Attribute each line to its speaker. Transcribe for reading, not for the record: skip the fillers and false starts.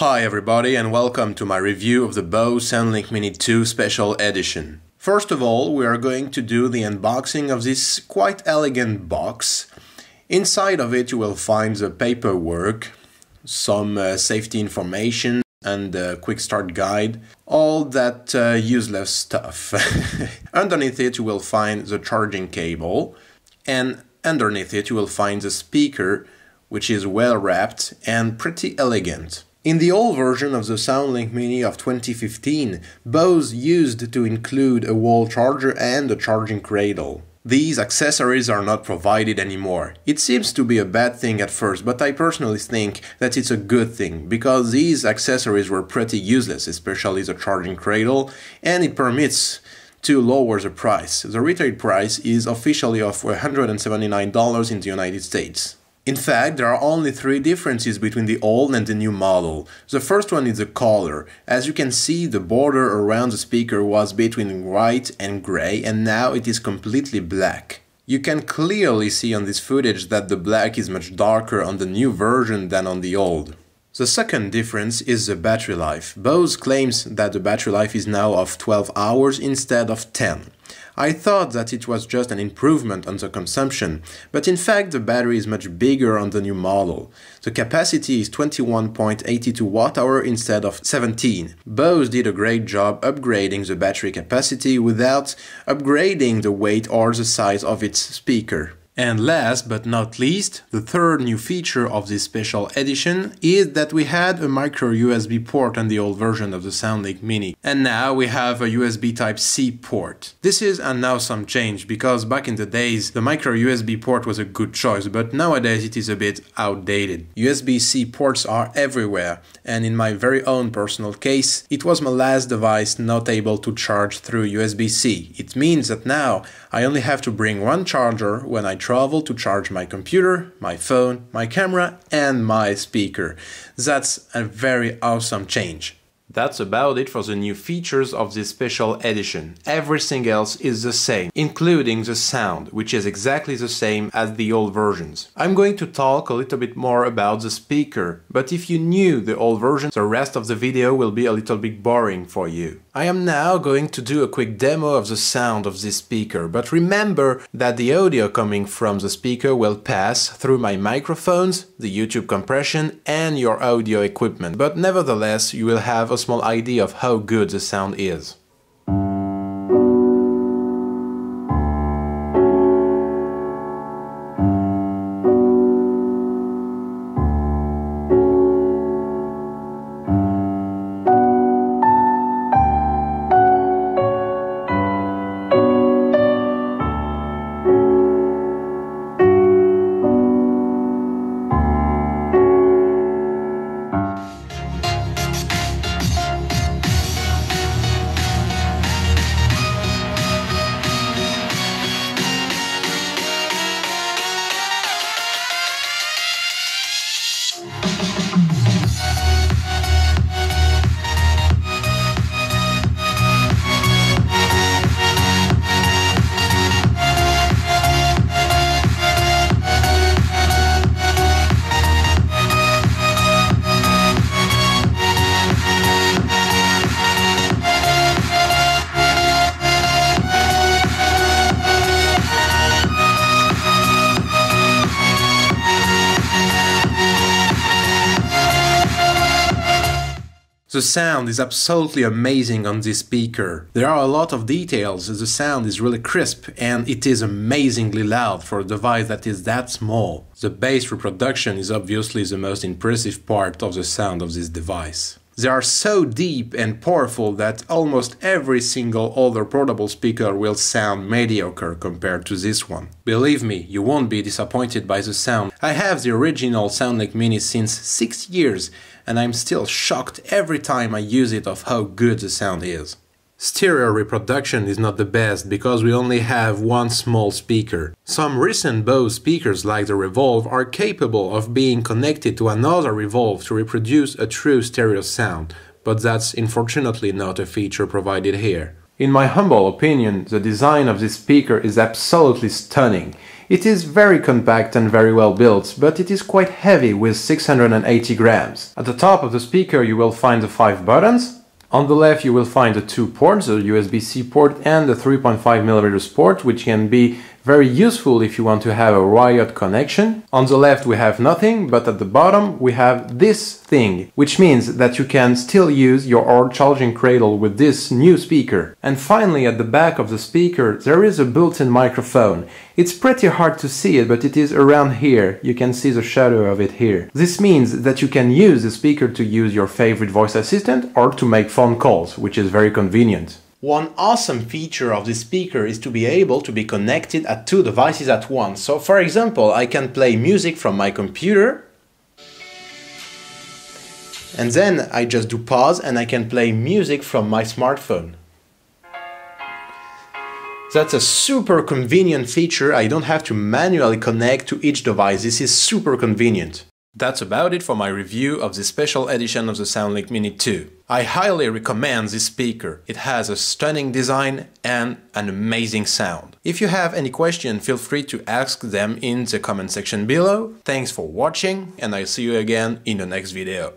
Speaker 1: Hi everybody and welcome to my review of the Bose Soundlink Mini 2 Special Edition. First of all, we are going to do the unboxing of this quite elegant box. Inside of it you will find the paperwork, some safety information and a quick start guide, all that useless stuff. Underneath it you will find the charging cable, and underneath it you will find the speaker, which is well wrapped and pretty elegant. In the old version of the Soundlink Mini of 2015, Bose used to include a wall charger and a charging cradle. These accessories are not provided anymore. It seems to be a bad thing at first, but I personally think that it's a good thing, because these accessories were pretty useless, especially the charging cradle, and it permits to lower the price. The retail price is officially of $179 in the United States. In fact, there are only three differences between the old and the new model. The first one is the color. As you can see, the border around the speaker was between white and gray, and now it is completely black. You can clearly see on this footage that the black is much darker on the new version than on the old. The second difference is the battery life. Bose claims that the battery life is now of 12 hours instead of 10. I thought that it was just an improvement on the consumption, but in fact the battery is much bigger on the new model. The capacity is 21.82 Wh instead of 17. Bose did a great job upgrading the battery capacity without upgrading the weight or the size of its speaker. And last but not least, the third new feature of this special edition is that we had a Microusb port on the old version of the Soundlink Mini, and now we have a USB Type-C port. This is an awesome change, because back in the days the Microusb port was a good choice, but nowadays it is a bit outdated. USB-C ports are everywhere, and in my very own personal case, it was my last device not able to charge through USB-C. It means that now I only have to bring one charger when I travel to charge my computer, my phone, my camera and my speaker. That's a very awesome change. That's about it for the new features of this special edition. Everything else is the same, including the sound, which is exactly the same as the old versions. I'm going to talk a little bit more about the speaker, but if you knew the old version, the rest of the video will be a little bit boring for you. I am now going to do a quick demo of the sound of this speaker, but remember that the audio coming from the speaker will pass through my microphones, the YouTube compression and your audio equipment, but nevertheless you will have a small idea of how good the sound is. The sound is absolutely amazing on this speaker. There are a lot of details, the sound is really crisp and it is amazingly loud for a device that is that small. The bass reproduction is obviously the most impressive part of the sound of this device. They are so deep and powerful that almost every single older portable speaker will sound mediocre compared to this one. Believe me, you won't be disappointed by the sound. I have the original Soundlink Mini since 6 years and I'm still shocked every time I use it of how good the sound is. Stereo reproduction is not the best because we only have one small speaker. Some recent Bose speakers like the Revolve are capable of being connected to another Revolve to reproduce a true stereo sound, but that's unfortunately not a feature provided here. In my humble opinion, the design of this speaker is absolutely stunning. It is very compact and very well built, but it is quite heavy with 680 grams. At the top of the speaker you will find the 5 buttons. On the left you will find the 2 ports, the USB-C port and the 3.5mm port, which can be very useful if you want to have a wired connection. On the left we have nothing, but at the bottom we have this thing, which means that you can still use your old charging cradle with this new speaker. And finally, at the back of the speaker there is a built-in microphone. It's pretty hard to see it, but it is around here. You can see the shadow of it here. This means that you can use the speaker to use your favorite voice assistant or to make phone calls, which is very convenient. One awesome feature of this speaker is to be able to be connected at 2 devices at once. So for example, I can play music from my computer and then I just do pause and I can play music from my smartphone. That's a super convenient feature. I don't have to manually connect to each device. This is super convenient. That's about it for my review of this special edition of the Soundlink Mini 2. I highly recommend this speaker. It has a stunning design and an amazing sound. If you have any question, feel free to ask them in the comment section below. Thanks for watching and I'll see you again in the next video.